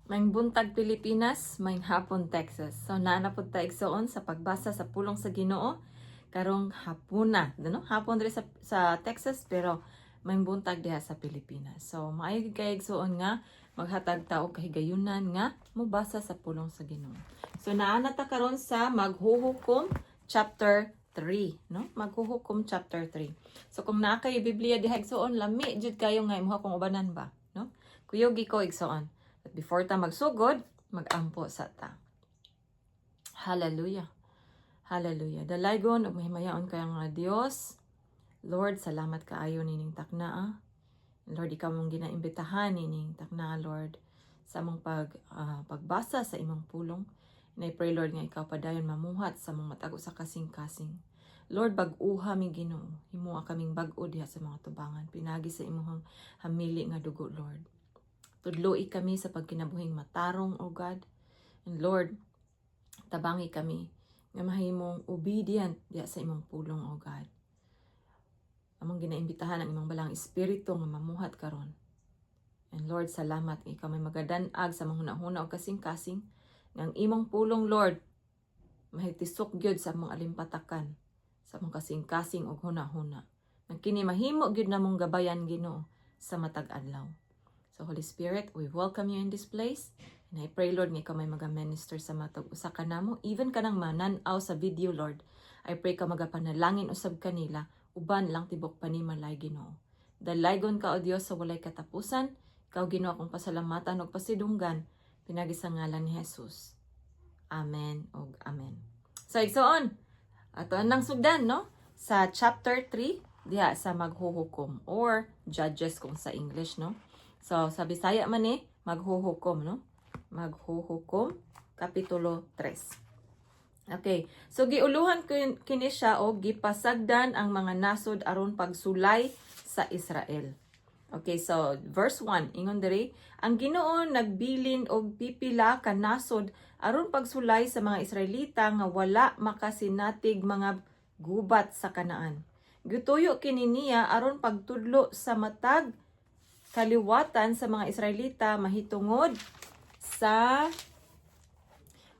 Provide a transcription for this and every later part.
Maing buntag Pilipinas, maing hapon Texas. So naanapod ta igsoon sa pagbasa sa pulong sa Ginoo karong hapuna, no? Hapon diri sa Texas pero maing buntag diha sa Pilipinas. So maayo gid kay igsoon nga maghatag ta og kahigayunan nga mobasa sa pulong sa Ginoo. So naana ta karon sa maghuhukom chapter 3, no? Maghuhukom chapter 3. So kung naa kayo Biblia diha igsoon, lami jud kayo nga imong kong ubanan ba, no? Kuyogi ko igsoon. But before ta magsugod, magampo sa ta. Hallelujah. Hallelujah. Dalaygon ug mahimayaon kay nga Dios. Lord, salamat kaayo nining taknaa. Lord, ikaw mong ginaimbitahan nining taknaa, Lord, sa among pagbasa sa imong pulong. And I pray, Lord, nga ikaw padayon mamuhat sa among matago sa kasing-kasing. Lord, bag-uha mi Ginoo. Himuha kaming bag-o diha sa mga tubangan. Pinagi sa imong hamili nga dugo, Lord. Tudloi kami sa pagkinabuhing matarong, O God. And Lord, tabangi kami nga mahimong obedient diya sa imong pulong, O God. Among ginaimbitahan ang imong balang espiritu nga mamuhat karon. And Lord, salamat ikaw may magadanag sa mga hunahuna o kasing-kasing nga ang imong pulong, Lord, mahitisok gyud sa among alimpatakan sa among kasing-kasing og hunahuna. Nang kini mahimo gyud namong gabayan Ginoo sa matag adlaw. So Holy Spirit, we welcome you in this place. And I pray, Lord, nga ikaw may mag-minister sa matag usa ka namo, even kanang mananaw sa video, Lord. I pray ka magapanalangin usab kanila, uban lang tibok panimalay Ginoo. Dalaygon ka o Dios sa walay katapusan, ikaw Ginoo akong pasalamatan ug pasidunggan, pinagi sa ngalan ni Jesus. Amen ug amen. So igsoon, ato nang sugdan, no? Sa chapter 3 diha sa maghuhukom or judges kung sa English, no? So, sa Bisaya man maghuhukom, no? Maghuhukom, Kapitulo 3. Okay. So, giuluhan kini siya o gipasagdan ang mga nasod aron pagsulay sa Israel. Okay, so verse 1, ingon diri, ang Ginoo nagbilin og pipila ka nasod aron pagsulay sa mga Israelita nga wala makasinatig mga gubat sa Kanaan. Gituyo kini niya aron pagtudlo sa matag kaliwatan sa mga Israelita mahitungod sa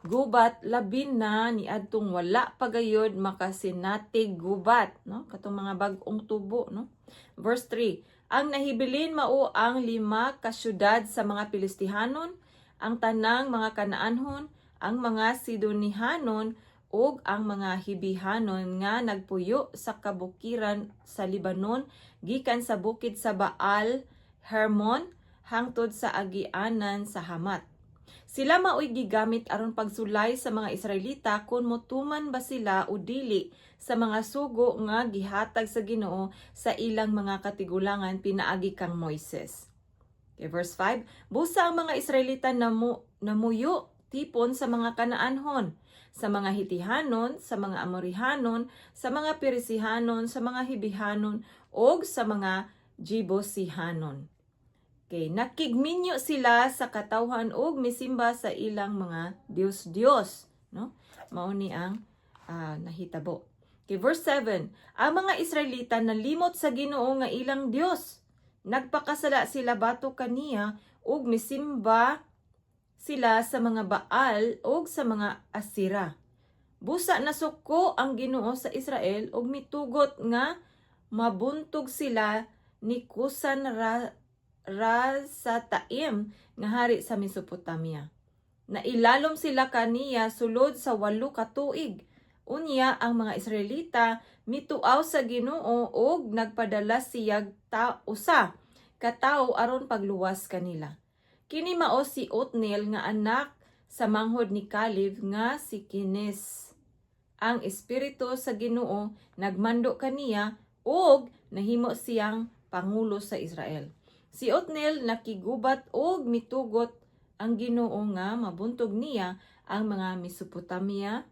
gubat labin na ni adtong wala pagayod makasinatig gubat, no? Katong mga bag-ong tubo, no? Verse 3, ang nahibilin mao ang 5 ka syudad sa mga Pilistihanon, ang tanang mga Kanaanhon, ang mga Sidonihanon ug ang mga Hibihanon nga nagpuyo sa kabukiran sa Libanon gikan sa bukid sa Baal Hermon hangtod sa agianan sa Hamat. Sila maoy gigamit aron pagsulay sa mga Israelita kung motuman ba sila o dili sa mga sugo nga gihatag sa Ginoo sa ilang mga katigulangan pinaagi kang Moises. Okay, verse 5, busa ang mga Israelita namuyo tipon sa mga Kanaanhon, sa mga Hitihanon, sa mga Amorihanon, sa mga Perisihanon, sa mga Hibihanon, o sa mga Jebosihanon. Okay, nakigminyo sila sa katawhan ug misimba sa ilang mga Dios-Dios, no? Mao ni ang nahitabo. Okay, verse 7. Ang mga Israelita nalimot sa Ginoo nga ilang Dios. Nagpakasala sila batok kaniya ug misimba sila sa mga Baal ug sa mga Asira. Busa nasuko ang Ginoo sa Israel ug mitugot nga mabuntog sila ni Kusan Razataim nga hari sa Mesopotamia. Nailalom sila kaniya sulod sa 8 ka tuig. Unya ang mga Israelita mituaw sa Ginoo ug nagpadala siyag usa ka tawo aron pagluwas kanila. Kini mao si Otniel nga anak sa manghod ni Caleb nga si Kines. Ang espiritu sa Ginoo nagmando kaniya ug nahimo siyang pangulo sa Israel. Si Otniel nakigubat og mitugot ang Ginoo nga mabuntog niya ang mga Mesopotamia,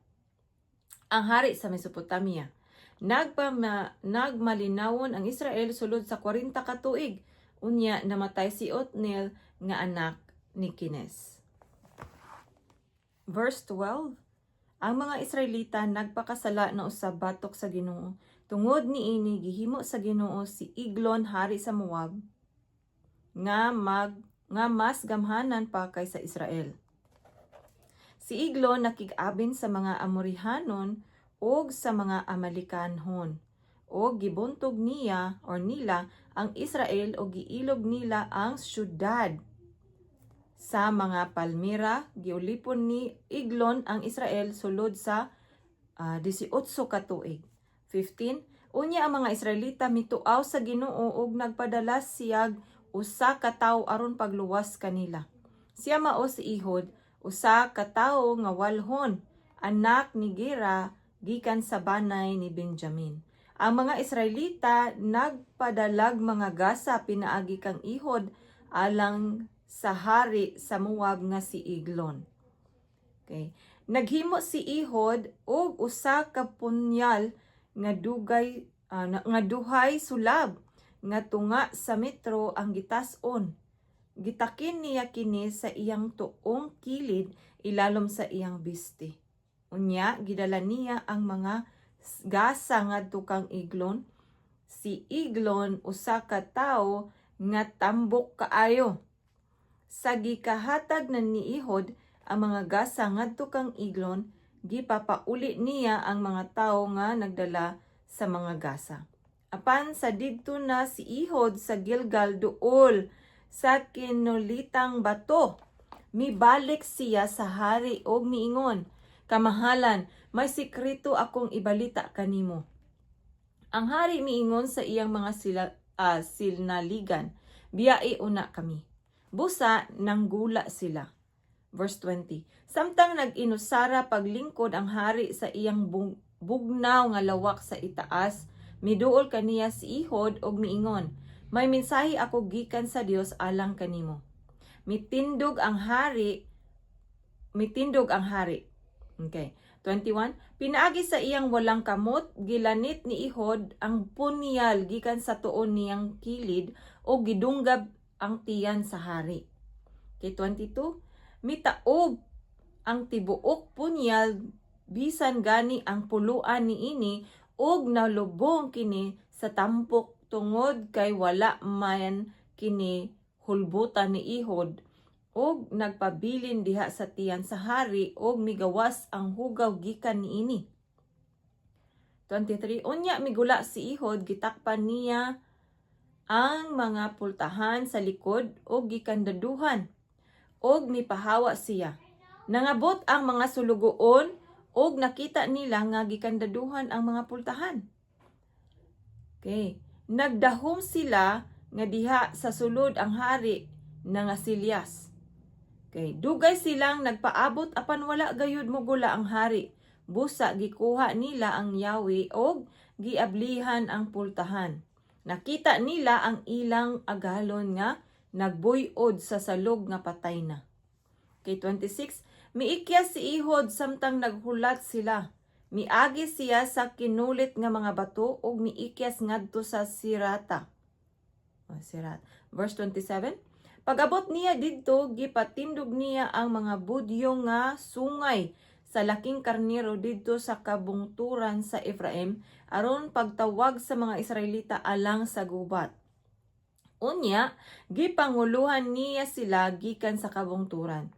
ang hari sa Mesopotamia. Nagmalinawon ang Israel sulod sa 40 ka tuig. Unya namatay si Otniel nga anak ni Kines. Verse 12, ang mga Israelita nagpakasala na usab batok sa Ginoo. Tungod niini gihimo sa Ginoo si Eglon hari sa Moab nga nga mas gamhanan pa kaysa Israel. Si Eglon nakig-abin sa mga Amorihanon o sa mga Amalikanhon, o gibuntog niya or nila ang Israel o giilog nila ang syudad. Sa mga Palmira, giulipon ni Eglon ang Israel sulod sa 18 ka tuig. 15. Unya ang mga Israelita mituaw sa Ginoo ug nagpadala siyag usa ka tawo aron pagluwas kanila. Siya mao si Ehud, usa ka tawo nga walhon, anak ni Gera gikan sa banay ni Benjamin. Ang mga Israelita nagpadalag mga gasa pinaagi kang Ehud alang sa hari sa Moab nga si Eglon. Okay. Naghimo si Ehud og usa ka punyal nga duhay sulab nga tunga sa metro ang gitas-on. Gitakin niya kini sa iyang tuong kilid ilalom sa iyang biste. Unya gidala niya ang mga gasa ngadto kang Eglon. Si Eglon usa ka tawo nga tambok kaayo. Sa gikahatag na ni Ehud ang mga gasa ngadto kang Eglon, gipapauli niya ang mga tawo nga nagdala sa mga gasa. Apan sa didto na si Ehud sa Gilgal duol sa kinulitang bato, mibalik siya sa hari og miingon, "Kamahalan, may sikreto akong ibalita kanimo." Ang hari miingon sa iyang mga sinaligan, "Biyai una kami." Busa nanggula sila. Verse 20. Samtang nag-inusara paglingkod ang hari sa iyang bugnaw nga lawak sa itaas, miduol kaniya si Ehud og miingon, "May mensahe ako gikan sa Dios alang kanimo." Mitindog ang hari. Okay. 21. Pinaagi sa iyang walang kamot, gilanit ni Ehud ang punyal gikan sa tuon niyang kilid o gidunggab ang tiyan sa hari. Okay. 22. Mitaob ang tibuok punyal bisan gani ang puluan niini ug nalubong kini sa tampok tungod kay wala man kini hulbutan ni Ehud ug nagpabilin diha sa tiyan sa hari ug migawas ang hugaw gikan niini. 23. Unya migula si Ehud, gitakpan niya ang mga pultahan sa likod ug gikandaduhan ug mipahawa siya. Nangabot ang mga sulugoon ug nakita nila nga gikandaduhan ang mga pultahan. Okay. Nagdahom sila nga diha sa sulod ang hari na nga silyas. Okay. Dugay silang nagpaabot apan wala gayud mo gula ang hari. Busa gikuha nila ang yawi ug giablihan ang pultahan. Nakita nila ang ilang agalon nga nagbuyod sa salog nga patay na. Okay, 26. Miikyas si Ehud samtang naghulat sila. Miagi siya sa kinulit nga mga bato ug miikyas ngadto sa Sirata. Verse 27. Pag-abot niya didto, gipatindog niya ang mga budyo nga sungay sa laking karnero didto sa kabungturan sa Ephraim aron pagtawag sa mga Israelita alang sa gubat. Unya, gipanguluhan niya sila gikan sa kabungturan.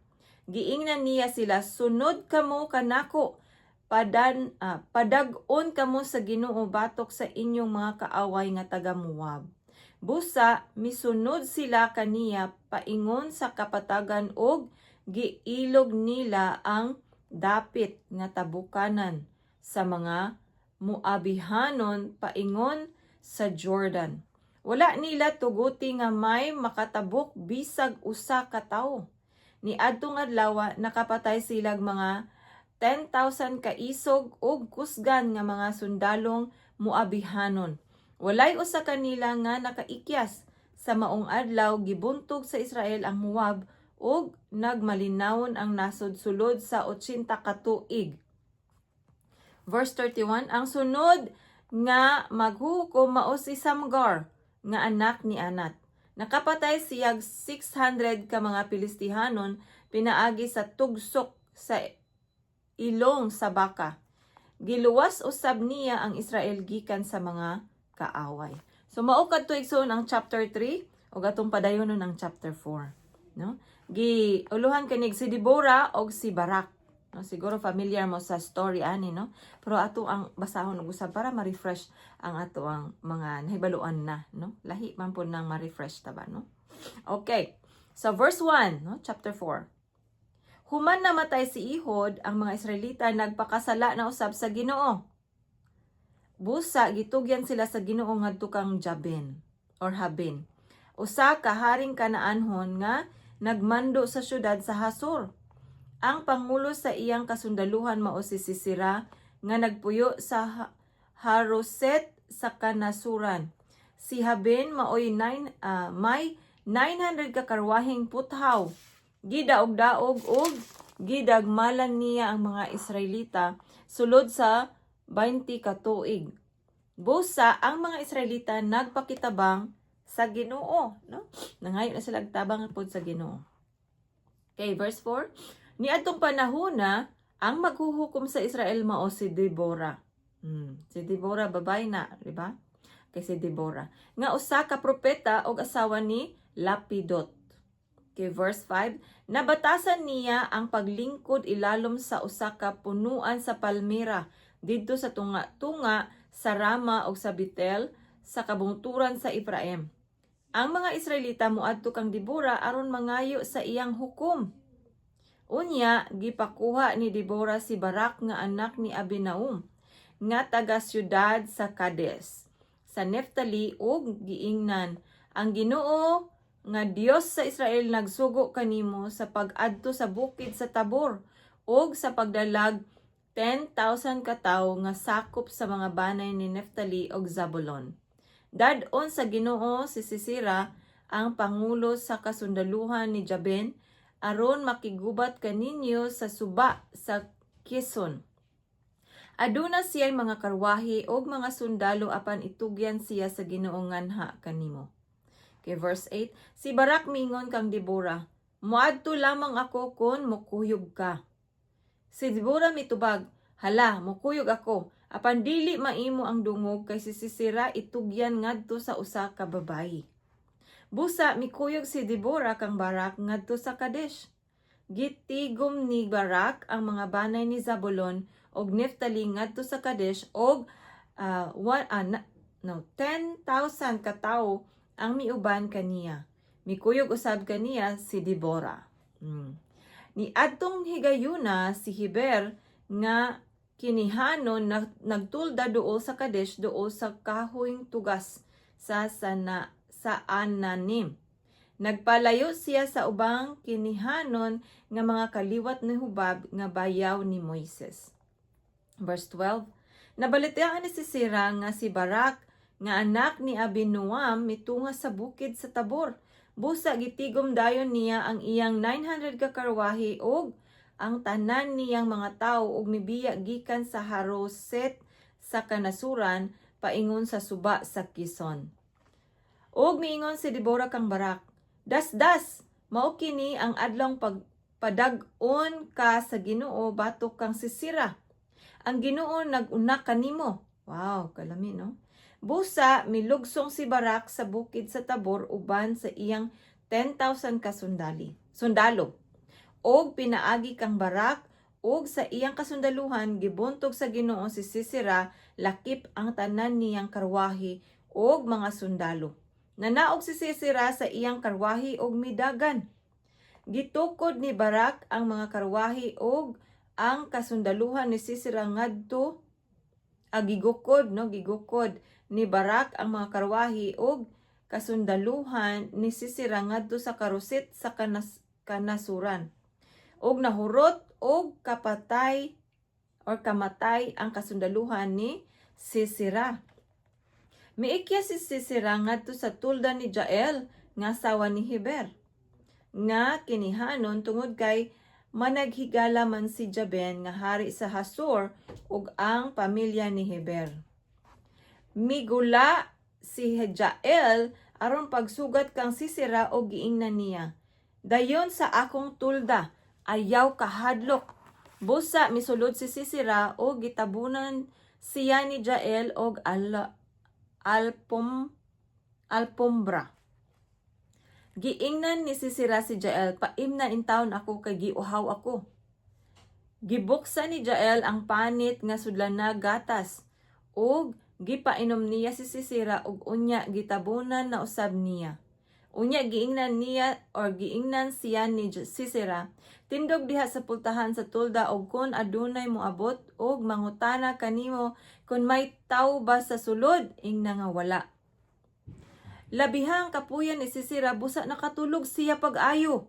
Giingnan niya sila, "Sunod kamo kanako, padag-on kamo sa Ginoo batok sa inyong mga kaaway nga taga Moab." Busa, misunod sila kaniya paingon sa kapatagan og giilog nila ang dapit nga tabukanan sa mga Moabihanon paingon sa Jordan. Wala nila tuguti nga may makatabok bisag usa ka tawo. Niadtong adlaw nakapatay silag mga 10,000 ka isog ug kusgan nga mga sundalong Moabihanon. Walay usa kanila nga nakaikyas. Sa maong adlaw gibuntog sa Israel ang Moab ug nagmalinawon ang nasod sulod sa 80 ka tuig. Verse 31, ang sunod nga maghukom mao si Samgar nga anak ni Anat. Nakapatay siyag 600 ka mga Pilistihanon pinaagi sa tugsok sa ilong sa baka. Giluwas usab niya ang Israel gikan sa mga kaaway. So mao kadto igsoon ang chapter 3 ug atong padayonon ang chapter 4. no? Giuluhan kanig si Deborah og si Barak. No, siguro familiar mo sa story ani, no? Pero ato ang basahon og usab para ma-refresh ang ato ang mga nahibaluan na, no? Lahi man po nang ma-refresh ta ba, no? Okay. So verse 1, no? Chapter 4. Human namatay si Ihod, ang mga Israelita nagpakasala na usab sa Ginoo. Busa gitugyan sila sa Ginoo ngadto kang Jabin or Habin. Usa ka haring Kanaanhon nga nagmando sa syudad sa Hasor. Ang pangulo sa iyang kasundaluhan mao si Sisera nga nagpuyo sa Haroset sa Kanasuran. Si Habin maoy may 900 ka karwaheng puthaw. Gidaog-daog og gidagmalan niya ang mga Israelita sulod sa 20 ka tuig. Busa ang mga Israelita nagpakitabang sa Ginoo, no? Nangayo na sila tabang pod sa Ginoo. Okay, verse 4. Niadtong panahona, ang maghuhukom sa Israel mao si Deborah. Si Deborah babae na, di ba? Kay si Deborah nga usa ka propeta og asawa ni Lapidot. Okay, verse 5. Nabatasan niya ang paglingkod ilalom sa usa ka punuan sa palmira didto sa tunga-tunga sa Rama o sa Betel sa kabungturan sa Ephraim. Ang mga Israelita moadto kang Deborah aron mangayo sa iyang hukom. Unya, gipakuha ni Deborah si Barak nga anak ni Abinaum, nga taga siyudad sa Kades, sa Neftali ug giingnan, ang Ginoo nga Dios sa Israel nagsugo kanimo sa pag-adto sa bukid sa Tabor ug sa pagdalag 10,000 ka tawo nga sakop sa mga banay ni Neftali ug Zabulon. Dadon sa Ginoo si Sisera ang pangulo sa kasundaluhan ni Jabin aron makigubat kaninyo sa suba sa Kison. Aduna siya mga karwahi og mga sundalo apan itugyan siya sa Ginoo nganha kanimo. Okay, verse 8. Si Barak mingon kang Deborah, muadto lamang ako kon mukuyog ka. Si Deborah mitubag, hala, mukuyog ako, apan dili maimo ang dungog kay si Sisera itugyan ngadto sa usa ka babayi. Busa mikuyog si Deborah kang Barak ngadto sa Kadesh. Gitigom ni Barak ang mga banay ni Zabulon og Neftali ngadto sa Kadesh og 10,000 ka tawo ang miuban kaniya. Mikuyog usab kaniya si Deborah. Ni adtong higayuna si Heber nga kinihanon nagtulda duol sa Kadesh duol sa kahoyng tugas sa Ananim. Nagpalayo siya sa ubang kinihanon nga mga kaliwat ni Hubab nga bayaw ni Moises. Verse 12. Nabalitaan ni Sisera nga si Barak nga anak ni Abinoam mitunga sa bukid sa Tabor. Busa gitigom dayon niya ang iyang 900 ka karwahi og ang tanan niyang mga tawo og mibiya gikan sa Haroset sa Kanasuran paingon sa suba sa Kison. Og miingon si Deborah kang Barak, dasdas, mao kini ang adlong pagpadag-on ka sa Ginoo batok kang Sisera. Ang Ginoo nag-una kanimo. Wow, kalami no? Busa milugsong si Barak sa bukid sa Tabor uban sa iyang 10,000 ka sundalo. Og pinaagi kang Barak og sa iyang kasundaluhan gibuntog sa Ginoo si Sisera lakip ang tanan niyang karwahi og mga sundalo. Nanaog si Sisera sa iyang karwahi og midagan. Gitukod ni Barak ang mga karwahi og ang kasundaluhan ni Sisera ngadto gigukod ni Barak ang mga karwahi og kasundaluhan ni Sisera ngadto sa Karuset sa Kanasuran. Og nahurot og kamatay ang kasundaluhan ni Sisera. Miikya si Sisera ngadto sa tulda ni Jael nga asawa ni Heber nga kinihanon tungod kay managhigala man si Jabin nga hari sa Hasor ug ang pamilya ni Heber. Migula si Jael aron pagsugat kang Sisera og giingnan niya. Dayon sa akong tulda ayaw kahadlok. Busa misulod si Sisera og gitabunan siya ni Jael og alpombra. Giingnan ni Sisera si Jael, paimna in taon ako kay giuhaw ako. Gibuksa ni Jael ang panit nga sudlan na gatas, ug gipainom niya si Sisera ug unya gitabunan na usab niya. Unya giingnan siya ni Sisera, tindog diha sa pultahan sa tulda og kun adunay moabot og mangutana kanimo kun may tawo ba sa sulod, ingna nga wala. Labihang kapuyan ni Sisera, busa nakatulog siya pag-ayo.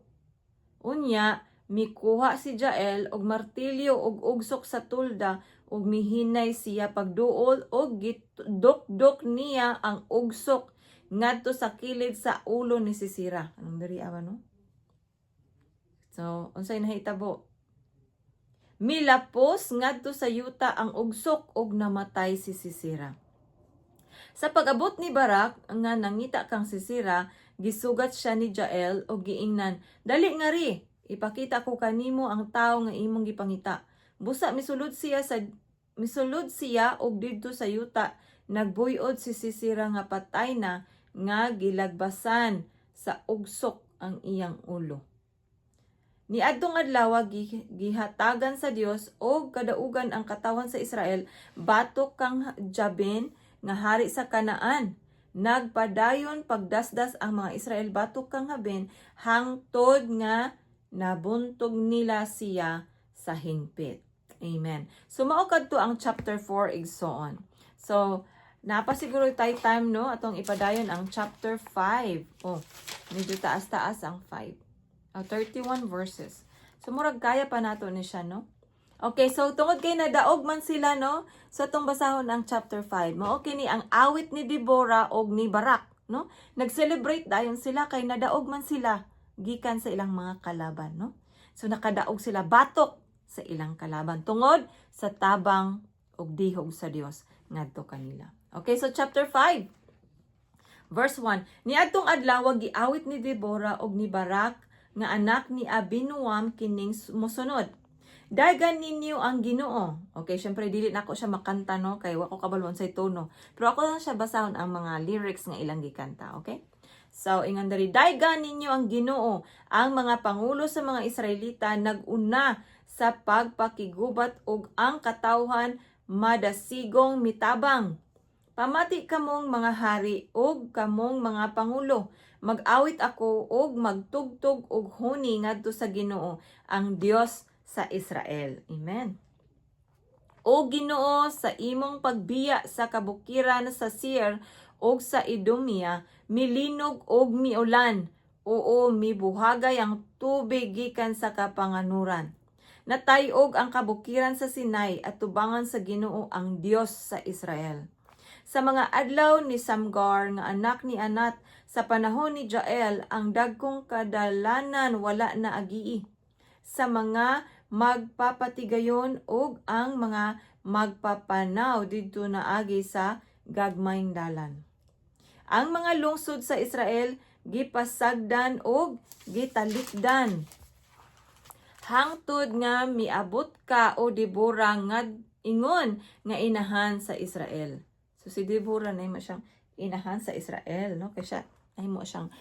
Unya, mikuha si Jael og martilyo og ugsok sa tulda ug mihinay siya pagduol og gidukdok niya ang ugsok ngadto sa kilid sa ulo ni Sisera. Anong diri awa no? So, unsay nahitabo? Milapos ngadto sa yuta ang ugsok ug namatay si Sisera. Sa pag-abot ni Barak nga nangita kang Sisera, gisugat siya ni Jael og giingnan, dali nga ri, ipakita ko kanimo ang tawo nga imong gipangita. Busa misulod siya og didto sa yuta, nagbuy-od si Sisera nga patay na nga gilagbasan sa ugsok ang iyang ulo. Niadtong adlaw gihatagan sa Dios og kadaugan ang katawan sa Israel batok kang Jabin nga hari sa Kanaan. Nagpadayon pagdasdas ang mga Israel batok kang Jabin hangtod nga nabuntog nila siya sa hingpit. Amen. So mao kadto ang chapter 4 igsoon. So napasiguro tayo time no atong ipadayon ang chapter 5. Oh, medyo taas-taas ang 5. 31 verses. So murag kaya pa nato ni siya no. Okay, so tungod kay nadaog man sila no. So atong basahon ang chapter 5. Mao kini ang awit ni Deborah og ni Barak no. Nag-celebrate dayon sila kay nadaog man sila gikan sa ilang mga kalaban no. So nakadaog sila batok sa ilang kalaban tungod sa tabang og dihog sa Dios ngadto kanila. Okay, so chapter 5. Verse 1. Niadtong adlaw giawit ni Deborah og ni Barak nga anak ni Abinoam kining mosunod. Daygan ninyo ang Ginoo. Okay, syempre dili na ako siya makanta no kay wa ko kabalo say tono. Pero ako lang siya basahon ang mga lyrics nga ilang gikanta, okay? So ingon diri, daygan ninyo ang Ginoo. Ang mga pangulo sa mga Israelita naguna sa pagpakigubat ug ang katawhan madasigong mitabang. Pamati kamong mga hari ug kamong mga pangulo. Mag-awit ako ug magtugtog og huni ngadto sa Ginoo, ang Dios sa Israel. Amen. O Ginoo, sa imong pagbiya sa kabukiran sa Seir ug sa Edomia, milinog og miulan. Oo, mibuhagay ang tubig gikan sa kapanganuran. Natayog ang kabukiran sa Sinai at tubangan sa Ginoo ang Dios sa Israel. Sa mga adlaw ni Samgar nga anak ni Anat, sa panahon ni Jael, ang dagkong kadalanan wala na agii. Sa mga magpapatigayon ug ang mga magpapanaw didto na agi sa gagmayng dalan. Ang mga lungsod sa Israel gipasagdan ug gitalikdan. Hangtod nga miabot ka o Deborah nga ingon nga inahan sa Israel. So si Deborah na mo siyang inahan sa Israel, no? Kaya siya ay mo siyang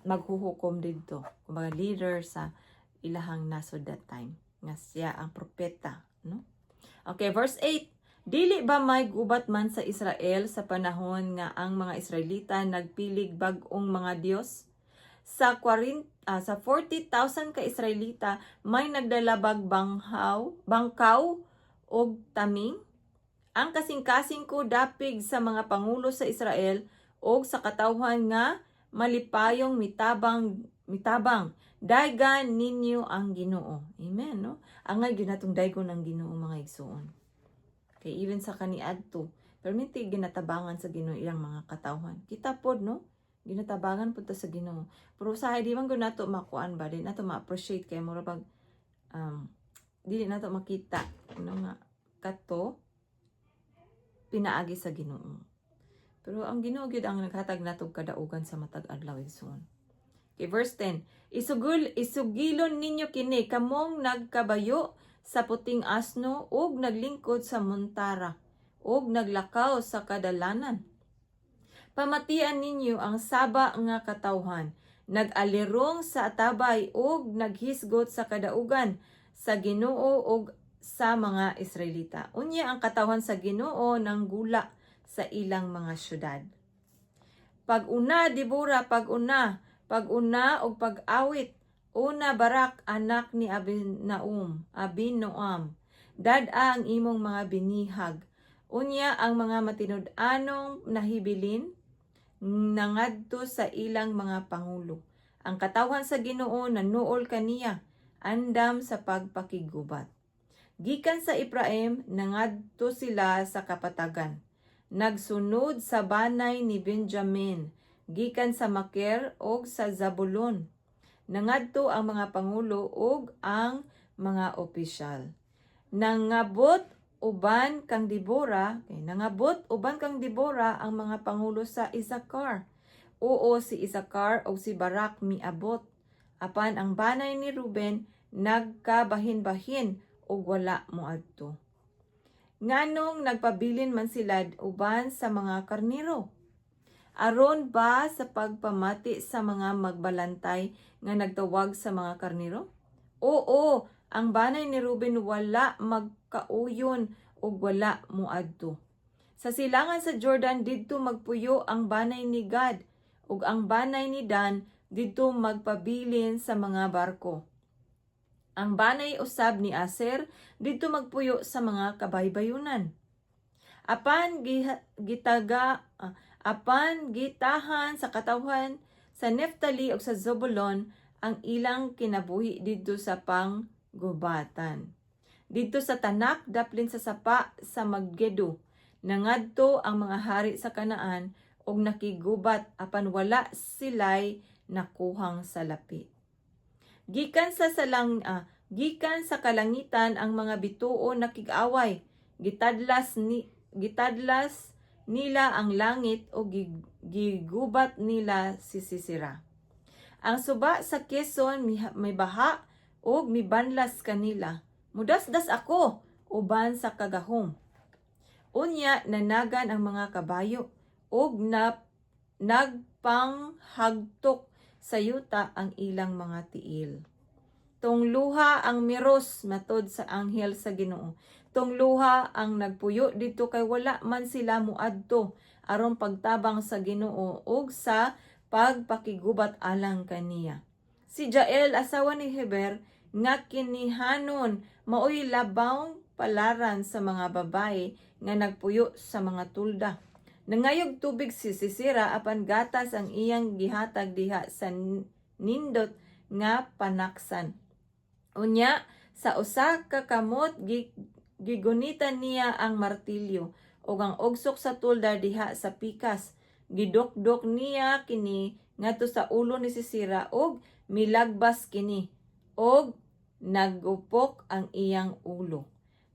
maghuhukom dito. Kumbaga leader sa ilahang nasod that time. Nga siya ang propeta, no? Okay, verse 8. Dili ba may gubat man sa Israel sa panahon nga ang mga Israelita nagpilig bag-ong mga Dios? Sa 40,000 ka Israelita may nagdalabag bangkaw og taming. Ang kasing-kasing ko dapig sa mga pangulo sa Israel og sa katawhan nga malipayong mitabang. Daygan ninyo ang Ginoo. Amen, no? Angay gyud natong daygon ang Ginoo mga igsoon. Okay, even sa kaniadto, permiti ginatabangan sa Ginoo ilang mga katawhan. Kita pod no, ginatabangan pud ta sa Ginoo. Pero sa di man gyud nato makuan ba, di nato ma-appreciate kay mura pag dili nato makita ano nga kato pinaagi sa Ginoo. Pero ang Ginoo gyud ang naghatag natog kadaugan sa matag adlaw igsoon. Okay, verse 10. Isugilon ninyo kini kamong nagkabayo sa puting asno ug naglingkod sa montara ug naglakaw sa kadalanan. Pamatian ninyo ang saba nga katawhan. nag-alirong sa atabay ug naghisgot sa kadaugan sa Ginoo ug sa mga Israelita. Unya ang katawhan sa Ginoo nang gula sa ilang mga syudad. Pag-una, Debora, pag-una og pag-awit. Una, Barak, anak ni Abinoam. Dad-a ang imong mga binihag. Unya ang mga matinud-anong nahibilin, nangadto sa ilang mga pangulo. Ang katawhan sa Ginoo nanuol kaniya, andam sa pagpakigubat. Gikan sa Ephraim, nangadto sila sa kapatagan. Nagsunod sa banay ni Benjamin, gikan sa Maker og sa Zabulon. Nangadto ang mga pangulo ug ang mga opisyal. Nangabot uban kang Debora ang mga pangulo sa Isakar. Oo, si Isakar o si Barak miabot. Apan ang banay ni Ruben nagkabahin-bahin ug wala moadto. Nganong nagpabilin man sila uban sa mga karniro? Aron ba sa pagpamati sa mga magbalantay nga nagtawag sa mga karniro? Oo, ang banay ni Ruben wala magkauyon ug wala moadto. Sa silangan sa Jordan didto magpuyo ang banay ni Gad ug ang banay ni Dan didto magpabilin sa mga barko. Ang banay usab ni Aser didto magpuyo sa mga kabaybayunan. Apan gitahan sa katawhan sa Neftali ug sa Zebulon ang ilang kinabuhi didto sa panggubatan. Didto sa Tanak daplin sa sapa sa Maggedo, nangadto ang mga hari sa Kanaan ug nakigubat apan wala silay nakuhang salapi. Gikan sa kalangitan ang mga bituo nakig-away, gitadlas nila ang langit o gigubat nila si Sisera. Ang suba sa Quezon may baha o mibanlas kanila. Mudasdas ako uban sa kagahom. Unya nanagan ang mga kabayo og nagpanghagtok sa yuta ang ilang mga tiil. Tungluha ang miros matod sa anghel sa Ginoo. Tungluha ang nagpuyo dito kay wala man sila muadto aron pagtabang sa Ginoo ug sa pagpakigubat alang kaniya. Si Jael asawa ni Heber nga kinihanon maoy labawng palaran sa mga babae nga nagpuyo sa mga tulda. Nangayog tubig si Sisera apan gatas ang iyang gihatag diha sa nindot nga panaksan. Unya sa usa ka kamot gigunitan niya ang martilyo ug ang ugsok sa tulda diha sa pikas. Gidokdok niya kini ngadto sa ulo ni Sisera ug milagbas kini ug nagupok ang iyang ulo.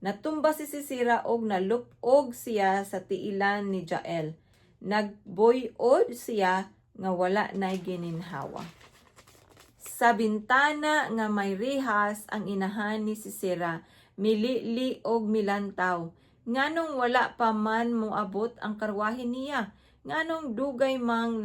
Natumba si Sisera ug nalupog siya sa tiilan ni Jael. Nagboyod siya nga wala nay gininhawa. Sa bintana nga may rihas ang inahan ni Sisera, milili og milantaw. Nganong wala pa man moabot ang karwahe niya? Nganong dugay mang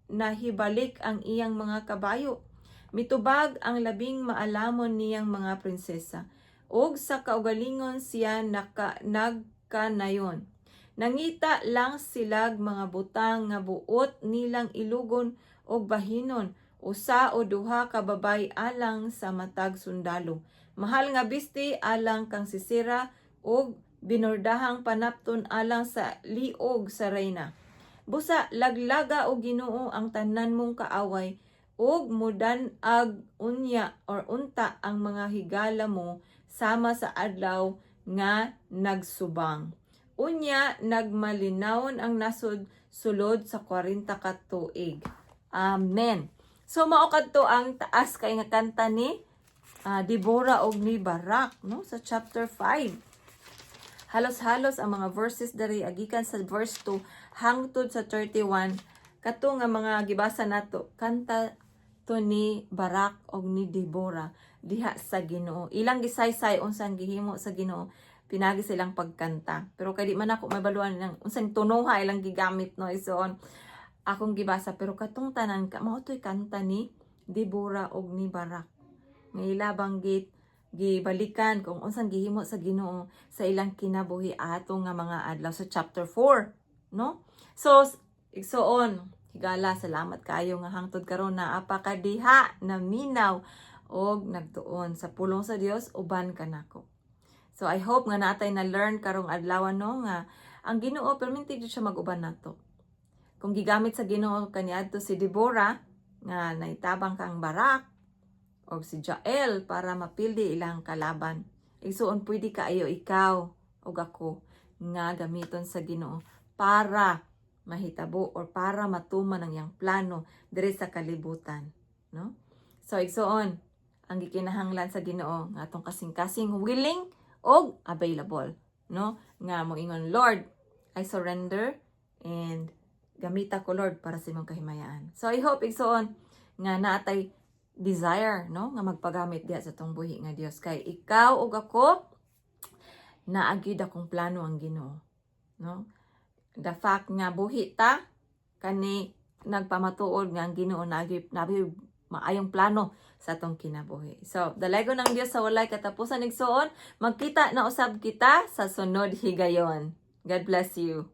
nahibalik ang iyang mga kabayo? Mitubag ang labing maalamon niyang mga prinsesa. Og sa kaugalingon siya nagkanayon. Nangita lang silag mga butang nga buot nilang ilugon og bahinon, usa o duha ka babay alang sa matag sundalo. Mahal nga bisti alang kang Sisera og binordahang panapton alang sa liog sa reyna. Busa laglaga o Ginoo ang tanan mong kaaway ug mudan-ag unya or unta ang mga higala mo sama sa adlaw nga nagsubang. Unya nagmalinawon ang nasod sulod sa 40 ka tuig. Amen. So mao kadto ang taas kay nga kanta ni Debora og ni Barak no sa chapter 5. Halos-halos ang mga verses diri agikan sa verse 2 hangtod sa 31 kato nga mga gibasa nato kanta to ni Barak og ni Debora diha sa Ginoo. Ilang gisaysay unsang gihimo sa Ginoo pinagi silang pagkanta. Pero kay di man ako mabaluan ng unsang tunoha ilang gigamit no ison. akong gibasa pero katong tanan ka mao toy kanta ni Deborah og ni Barak nga ilabang gibalikan kung unsan gihimo sa Ginoo sa ilang kinabuhi ato nga mga adlaw sa chapter 4, no? So igsoon, higala salamat kaayo nga hangtod karon na apakadiha na minaw og nagtuon sa pulong sa Dios uban kanako. So I hope nga natay na learn karong adlaw no nga ang Ginoo perminti jud siya mag-uban nato. Kung gigamit sa Ginoo kaniadto si Deborah nga naitabang kang Barak o si Jael para mapildi ilang kalaban. Igsuon pwede kaayo ikaw o ako nga gamiton sa Ginoo para mahitabo or para matuman ang iyang plano diri sa kalibutan, no? So igsuon ang gikinahanglan sa Ginoo nga atong kasing-kasing willing og available, no? Nga mo ingon, Lord, I surrender and gamita ko Lord para sa imong kahimayaan. So I hope igsuon nga naatay desire no nga magpagamit diha sa tong buhi nga Dios kay ikaw ug ako naagid akong plano ang Ginoo, no? The fact nga buhi ta kani nagpamatuod nga ang Ginoo nabi maayong plano sa atong kinabuhi. So, dalagon ng Dios sa walay katapusan igsuon, magkita na usab kita sa sunod higayon. God bless you.